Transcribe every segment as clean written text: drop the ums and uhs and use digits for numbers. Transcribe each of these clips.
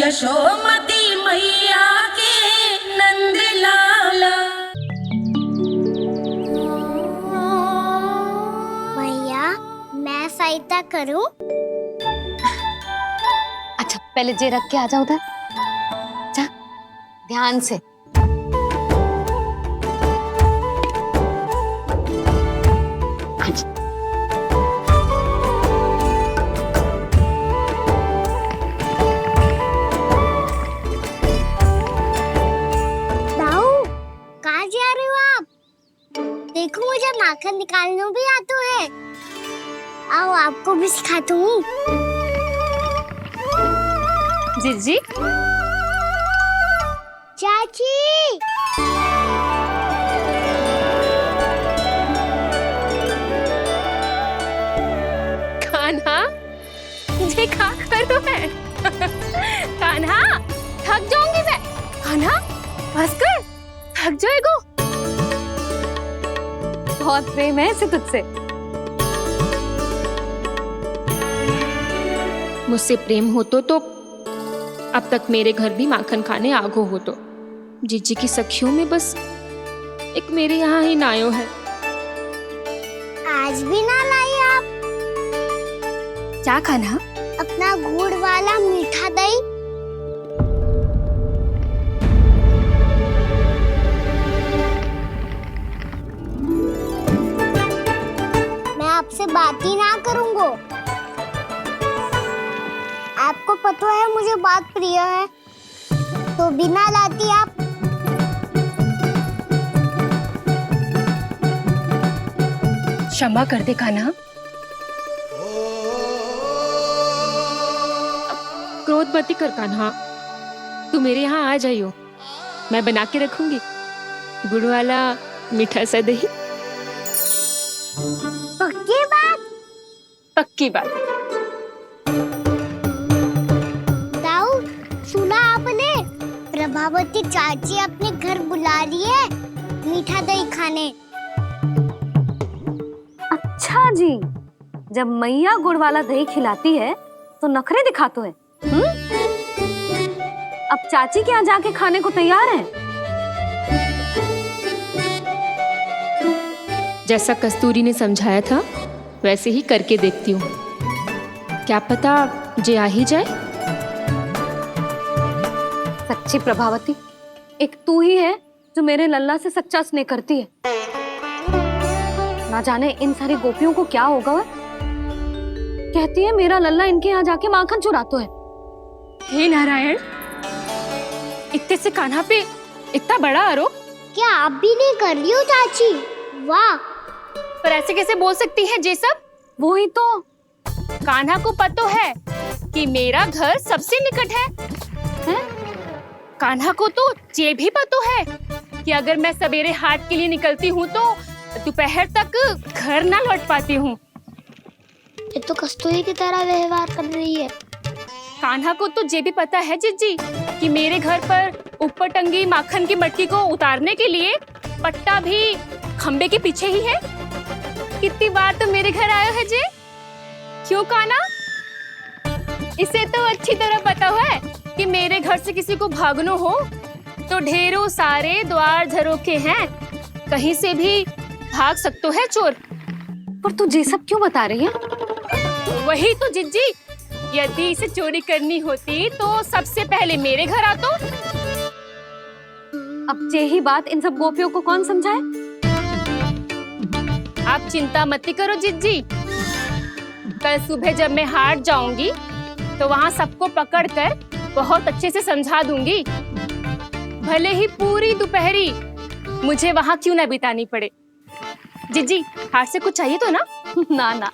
यशोमती मैया के नंद लाला। भैया मैं सहायता करूं? अच्छा पहले जे रख के आ जाओ उधर, जा ध्यान से। देखो मुझे माखन निकालना भी आता है। आओ आपको भी सिखाता हूँ। जीजी चाची कान्हा मुझे क्या करो है? कान्हा थक जाऊंगी मैं। कान्हा बस कर, थक जाएगा। बहुत प्रेम है इसे तुझसे। मुझसे प्रेम हो तो अब तक मेरे घर भी माखन खाने आगो हो तो। जीजी की सखियों में बस एक मेरे यहाँ ही नायो है। आज भी ना लाई आप? क्या खाना? अपना गुड़ वाला मीठा दही। मैं आपसे बात ही ना करूंगा। आपको पता है मुझे बात प्रिय है, तो बिना लाती आप। क्षमा कर दे कान्हा। क्रोध मत कर कान्हा, तू मेरे यहाँ आ जाइयो, मैं बना के रखूंगी गुड़ वाला मीठा सा दही। पक्की बात? पक्की बात। दाऊ सुना आपने? प्रभावती चाची अपने घर बुला रही है मीठा दही खाने। अच्छा जी, जब मैया गुड़ वाला दही खिलाती है तो नखरे दिखाते हैं। अब चाची के यहाँ जाके खाने को तैयार हैं। जैसा कस्तूरी ने समझाया था वैसे ही करके देखती हूँ, क्या पता जे आ ही जाए। सच्ची प्रभावती, एक तू ही है जो मेरे लल्ला से सच्चा स्नेह करती है। ना जाने इन सारी गोपियों को क्या होगा। वह कहती है मेरा लल्ला इनके यहाँ जाके माखन चुराता है। हे नारायण, इतने से कान्हा पे इतना बड़ा आरोप। क्या आप भी नहीं कर रही हो चाची? वाह, पर ऐसे कैसे बोल सकती है जे सब? वो ही तो। कान्हा को पता है कि मेरा घर सबसे निकट है, हैं? कान्हा को तो ये भी पता है कि अगर मैं सवेरे हाट के लिए निकलती हूँ तो दोपहर तक घर ना लौट पाती हूँ। ये तो कस्तूरी की तरह व्यवहार कर रही है। कान्हा को तो ये भी पता है जीजी कि मेरे घर पर ऊपर टंगी माखन की मटकी को उतारने के लिए पट्टा भी खंबे के पीछे ही है। कितनी बार तो मेरे घर आया है जे। क्यों कान्हा? इसे तो अच्छी तरह पता है कि मेरे घर से किसी को भागना हो तो ढेरों सारे द्वार झरोखे हैं, कहीं से भी भाग सकते है चोर। पर तू ये सब क्यों बता रही है? वही तो जिज्जी, यदि इसे चोरी करनी होती तो सबसे पहले मेरे घर आतो। अब यही बात इन सब गोपियों को कौन समझाए? आप चिंता मत करो जिज्जी, कल सुबह जब मैं हाट जाऊंगी तो वहाँ सबको पकड़कर बहुत अच्छे से समझा दूंगी, भले ही पूरी दोपहरी मुझे वहाँ क्यों ना बितानी पड़े। जिज्जी, हाट से कुछ चाहिए तो ना? ना ना,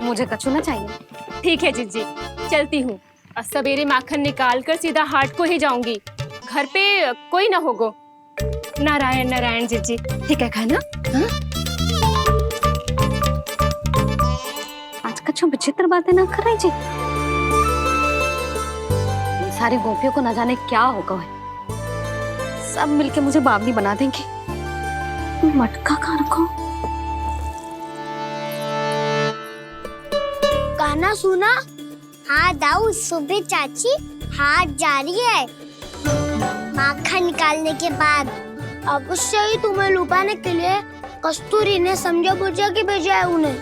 मुझे कछु ना चाहिए। ठीक है जिज्जी, चलती हूँ। सवेरे माखन निकाल कर सीधा हाट को ही जाऊंगी, घर पे कोई ना होगो। नारायण नारायण जिज्जी, ठीक है खाना? हाँ? आज कछु विचित्र बातें ना कर रही जी। इन सारी गोपियों को न जाने क्या होगा है। सब मिलके मुझे बावली बना देंगे। मटका कहाँ रखो? गाना सुना? हाँ दाऊ, सुबह चाची हाथ जारी है माखन निकालने के बाद। अवश्य ही तुम्हें लुभाने के लिए कस्तूरी ने समझा बुझा के भेजा है उन्हें।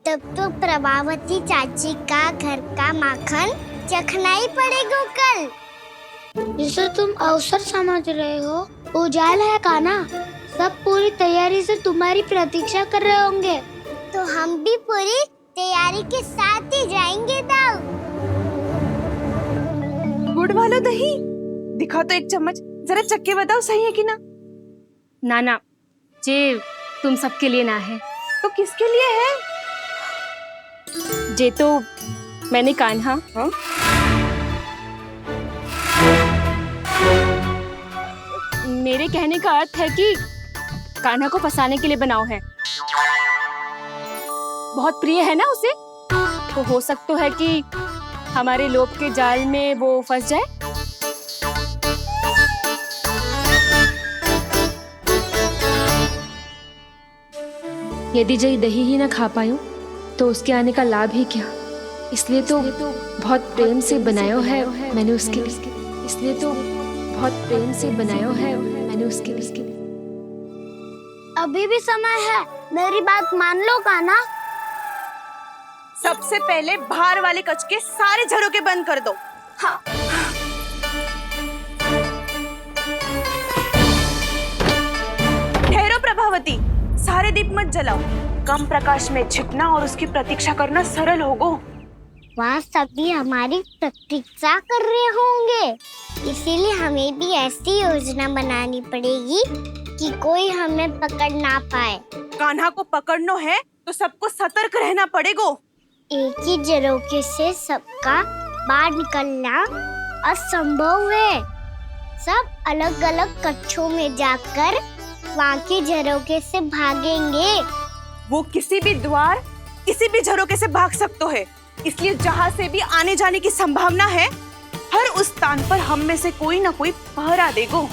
तब तो प्रभावती चाची का घर का माखन चखना ही पड़ेगा कल। जिसे तुम अवसर समझ रहे हो उजाला है कान्हा, सब पूरी तैयारी से तुम्हारी प्रतीक्षा कर रहे होंगे। तो हम भी पूरी तैयारी के साथ ही जाएंगे दाऊ। गुड़ वाला दही दिखा तो एक चम्मच, जरा चख के बताओ सही है कि ना। ना जे तुम सबके लिए ना है। तो किसके लिए है? जे तो मैंने कान्हा मेरे कहने का अर्थ है कि कान्हा को फंसाने के लिए बनाओ है। बहुत प्रिय है ना उसे, तो हो सकता है कि हमारे लोभ के जाल में वो फंस जाए। यदि जय दही ही ना खा पायूं तो उसके आने का लाभ ही क्या। इसलिए तो बहुत प्रेम से बनाया है मैंने उसके लिए। इसलिए तो बहुत प्रेम से बनाया है मैंने उसके लिए। अभी भी समय है, मेरी बात मान लो कान्हा। सबसे पहले बाहर वाले कच के सारे झरोके बंद कर दो। हाँ। ठहरो प्रभावती, सारे दीप मत जलाओ। कम प्रकाश में छिपना और उसकी प्रतीक्षा करना सरल होगा। वहाँ सभी हमारी प्रतीक्षा कर रहे होंगे, इसीलिए हमें भी ऐसी योजना बनानी पड़ेगी कि कोई हमें पकड़ ना पाए। कान्हा को पकड़ना है तो सबको सतर्क रहना पड़ेगा। एक ही झरोके से सबका बाहर निकलना असंभव है। सब अलग अलग कक्षों में जाकर वहाँ के झरोके से भागेंगे। वो किसी भी द्वार, किसी भी झरोके से भाग सकते है, इसलिए जहाँ से भी आने जाने की संभावना है, हर उस स्थान पर हम में से कोई ना कोई पहरा देगा।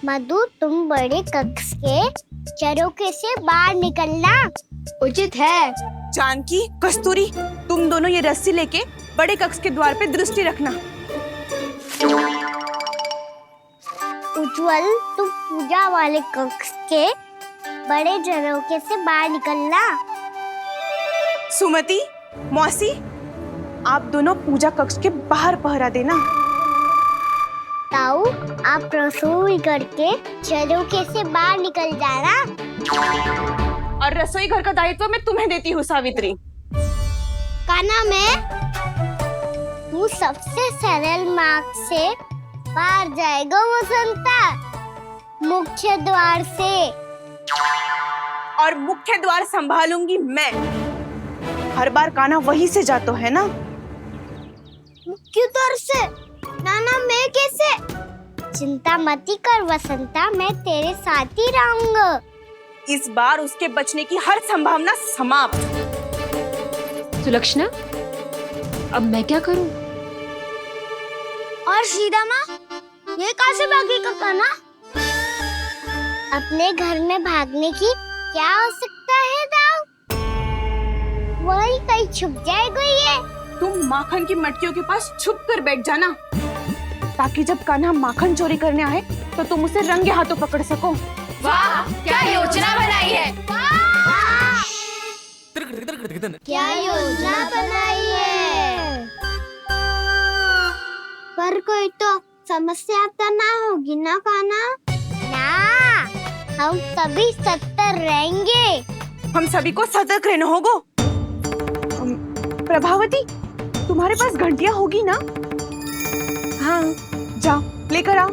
मधु, तुम बड़े कक्ष के झरोके से बाहर निकलना उचित है। जानकी, कस्तूरी, तुम दोनों ये रस्सी लेके बड़े कक्ष के द्वार पे दृष्टि रखना। उज्जवल, तुम पूजा वाले कक्ष के बड़े झरोके से बाहर निकलना। सुमति, मौसी, आप दोनों पूजा कक्ष के बाहर पहरा देना। ताऊ, आप रसोई करके झरोके से बाहर निकल जाना। और रसोई घर का दायित्व मैं तुम्हें देती हूँ सावित्री। कान्हा, तू सबसे सरल मार्ग से बाहर जाएगा वसंता, मुख्य द्वार से। और मुख्य द्वार संभालूंगी मैं। हर बार कान्हा वहीं से जाता है ना। मुख्य द्वार से? नाना, मैं कैसे? चिंता मत कर वसंता, मैं तेरे साथ ही रहूंगा। इस बार उसके बचने की हर संभावना समाप्त। सुलक्षणा, अब मैं क्या करूं? और सीधा माँ, ये कहाँ से भागेगा कान्हा? अपने घर में भागने की क्या हो सकता है दाऊ? वही कहीं छुप जाएगा ये। तुम माखन की मटकियों के पास छुप कर बैठ जाना, ताकि जब कान्हा माखन चोरी करने आए तो तुम उसे रंगे हाथों पकड़ सको। वाह, क्या योजना बनाई है। क्या योजना बनाई है? पर कोई तो समस्या तो ना होगी ना कान्हा? ना, हम सभी सत्तर रहेंगे। हम सभी को सतर्क रहना होगा। प्रभावती, तुम्हारे पास घंटियां होगी ना? हाँ, जाओ लेकर आओ।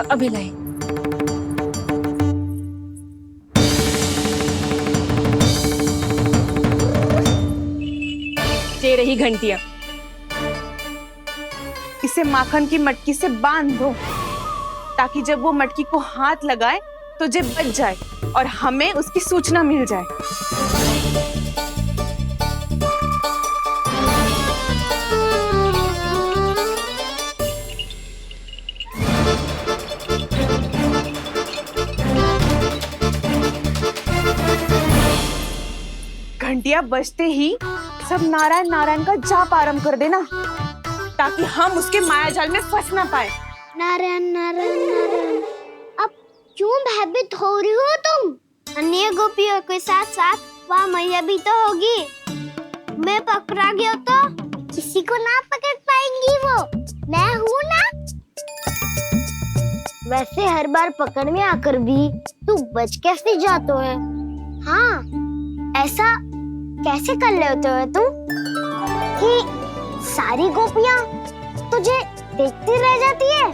अभी लाई। ये रही घंटियां। इसे माखन की मटकी से बांध दो, ताकि जब वो मटकी को हाथ लगाए तो जे बच जाए और हमें उसकी सूचना मिल जाए। घंटियां बजते ही सब नारायण नारायण का जाप आरंभ कर देना, ताकि हम उसके माया जाल में फंस ना पाए। नारायण नारायण नारायण। अब क्यों भयभीत हो रही हो तुम? अन्य गोपियों के साथ साथ वहाँ मैया भी तो होगी। मैं पकड़ा गया तो किसी को ना पकड़ पाएंगी वो, मैं हूँ ना। वैसे हर बार पकड़ में आकर भी तू बच कैसे जाते है? हाँ, ऐसा कैसे कर लेते हो तुम कि सारी गोपियाँ तुझे देखती रह जाती है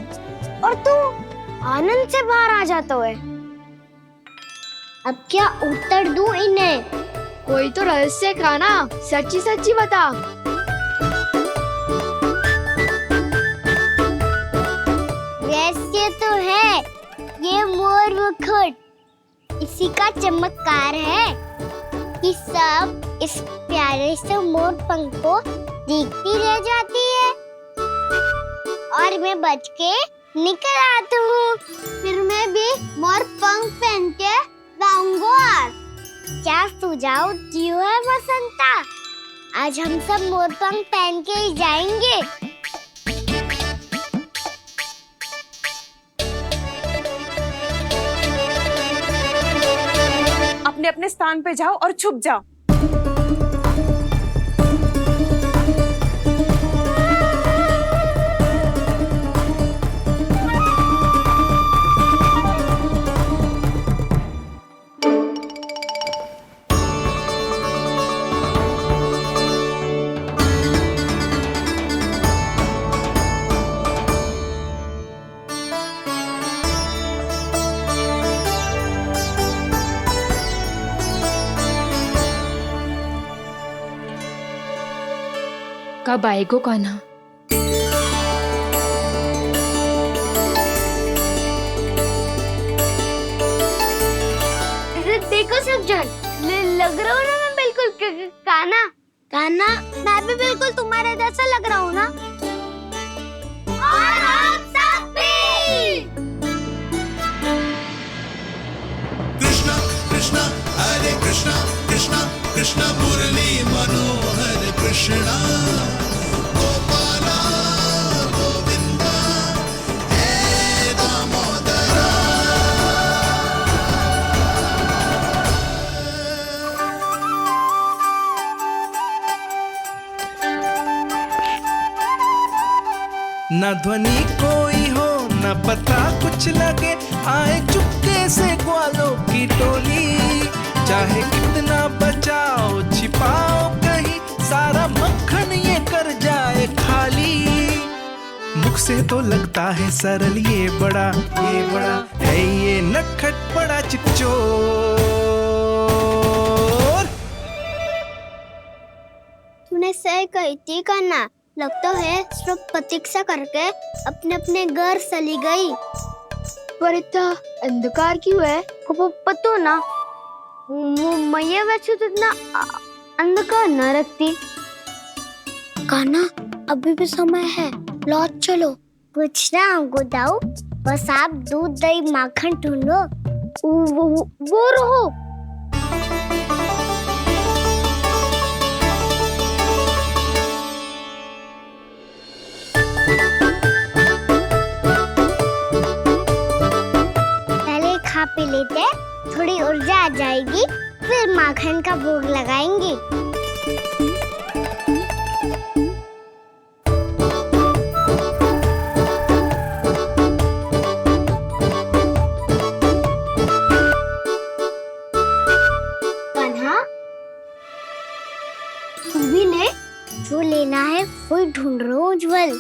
और तू आनंद से बाहर आ जाता है? अब क्या उत्तर दूं इन्हें? कोई तो रहस्य का ना, सच्ची सच्ची बता। वैसे तो है, ये मोर मुकुट इसी का चमत्कार है कि सब इस प्यारे से मोर पंख को देखती रह जाती है और मैं बच के निकल आता हूँ। फिर मैं भी मोर पंख पहन के गाऊंगा। क्या सुझाव दियो है बसंता? आज हम सब मोर पंख पहन के ही जाएंगे। अपने अपने स्थान पे जाओ और छुप जाओ। कब आएगो कान्हा? देखो सब जन, लग रहा हूँ ना मैं बिल्कुल कान्हा। कान्हा, मैं भी बिल्कुल तुम्हारे जैसा लग रहा हूँ ना? और हम सब भी। कृष्णा कृष्णा हरे कृष्णा कृष्णा कृष्णा मुरली मनोहर कृष्णा गोपाला गोविंदा हे दामोदरा। न ध्वनि कोई हो न पता कुछ लगे, आए चुपके से ग्वालों की टोली। चाहे कितना बचाओ छिपाओ कहीं, सारा मक्खन ये कर जाए खाली। मुख से तो लगता है सरल, ये बड़ा है ये नटखट बड़ा चिकचोर। तूने सही कही थी कान्हा, लगता है सिर्फ प्रतीक्षा करके अपने अपने घर चली गई। पर इतना अंधकार क्यों है? पतो ना, मैया वैसे तो इतना अंधकार न रखती। कान्हा, अभी भी समय है, लौट चलो। कुछ ना हमको दाऊ, बस आप दूध दही माखन ढूंढो। वो रहो। पहले खा पी लेते, थोड़ी ऊर्जा आ जाएगी, फिर माखन का भोग लगाएंगे। कान्हा, तू भी ले, जो लेना है वही ढूंढ रहा हूँ उज्जवल।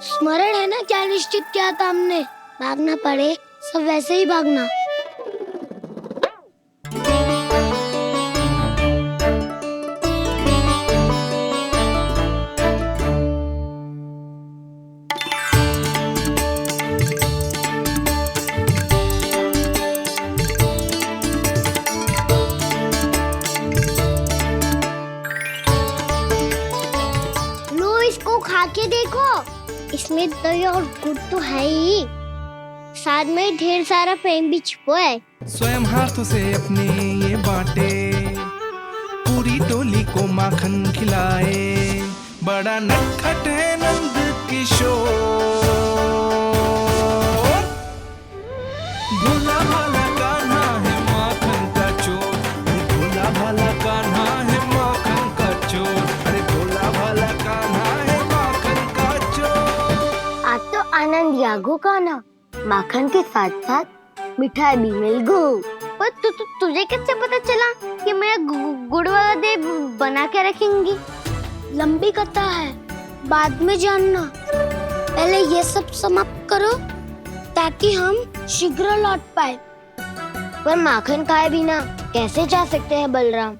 स्मरण है ना क्या निश्चित किया था हमने? भागना पड़े सब वैसे ही भागना। के देखो, इसमें दही और गुड़ तो है ही, साथ में ढेर सारा प्रेम भी छुपा है। स्वयं हाथों से अपने ये बांटे, पूरी टोली को माखन खिलाए, बड़ा नटखट है नंद किशोर। भोला भाला कान्हा है माखन का चोर, भोला भाला कान्हा है माखन का चोर, अरे भोला भाला कान्हा है माखन का चोर। आज तो आनंद यागो का ना, माखन के साथ साथ मिठाई भी मिल गई। पर तुझे कैसे पता चला कि मैं गुड़ वाला देव बना के रखेंगी? लंबी कथा है, बाद में जानना। पहले ये सब समाप्त करो ताकि हम शीघ्र लौट पाए। पर माखन खाए बिना कैसे जा सकते हैं बलराम?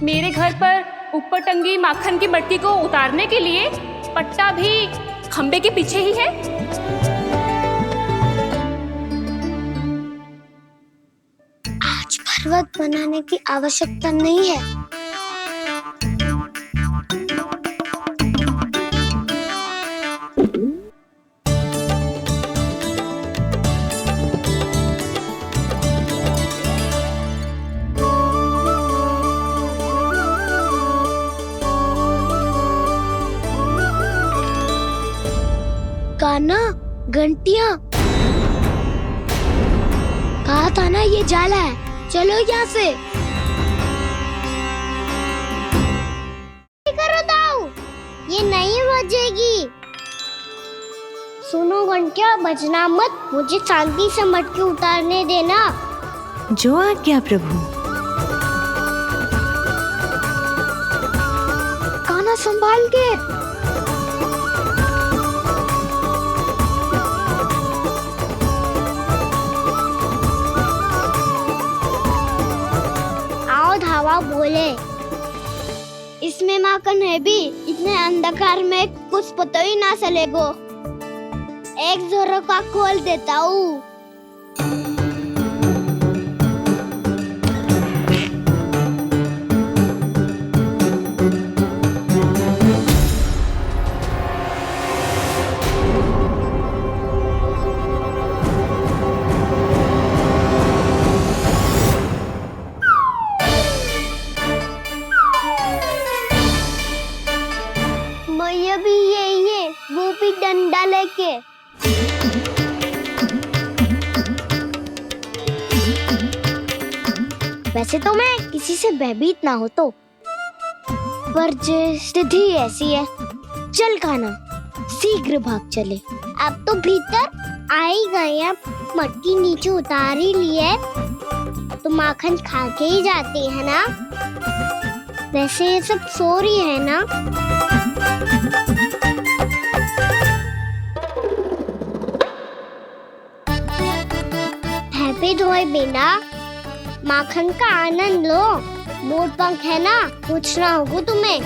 मेरे घर पर ऊपर टंगी माखन की मटकी को उतारने के लिए पट्टा भी खंबे के पीछे ही है। आज पर्वत बनाने की आवश्यकता नहीं है। कान्हा, घंटियां, कहा था ना ये जाला है, चलो यहाँ से। करो दाऊ, ये नहीं बजेगी। सुनो घंटिया, बजना मत, मुझे शांति से मटकी उतारने देना। जो आज्ञा प्रभु। कान्हा संभाल के। धावा बोले, इसमें माखन है भी, इतने अंधकार में कुछ पता ही ना चलेगो। एक जोरों का खोल देता हूँ। भी यही है, वो भी डंडा लेके। वैसे तो मैं किसी से भयभीत ना हो तो, पर स्थिति ऐसी है। चल कान्हा, शीघ्र भाग चले। अब तो भीतर आ ही गए, अब मटकी नीचे उतार ही लिए तो माखन खा के ही जाते हैं ना। वैसे ये सब सो रही है ना। हैप्पी धोए बिना माखन का आनंद लो। मोर पंख है ना, पूछना होगा तुम्हें।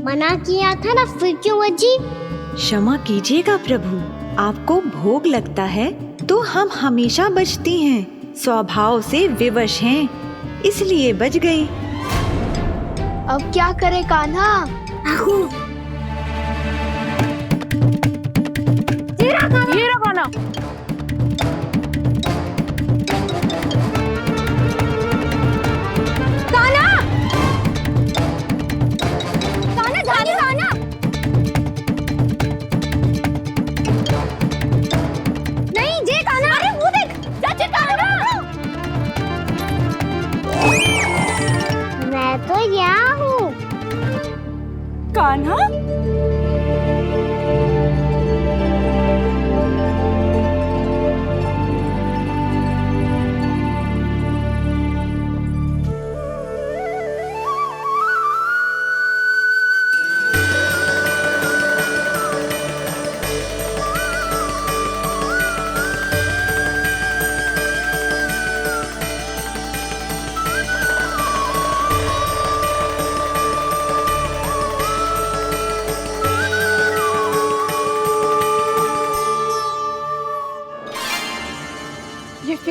मना किया था ना, फिर क्यों बजी? क्षमा कीजिएगा प्रभु, आपको भोग लगता है तो हम हमेशा बजती हैं, स्वभाव से विवश हैं, इसलिए बज गई। अब क्या करे कान्हा? ये रहा कान्हा।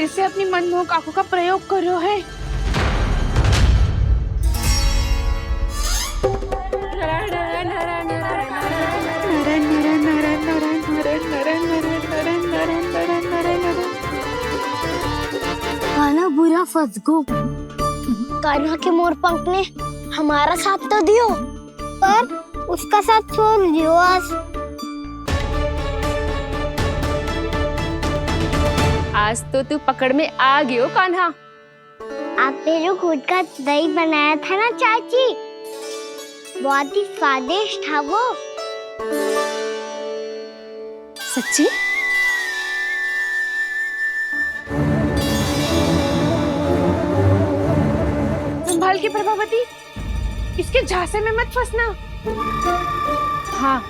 फिर से अपनी मनमोहक आंखों का प्रयोग कर रहे है। कान्हा बुरा फंस गो। कान्हा के मोर पंख ने हमारा साथ तो दियो, पर उसका साथ छोड़ दियो आज। आज तो तू पकड़ में आ गयो कान्हा। आपने जो खुद का दही बनाया था ना चाची, बहुत ही स्वादिष्ट था वो। सच्ची? संभाल के प्रभावती, इसके झांसे में मत फंसना। हाँ,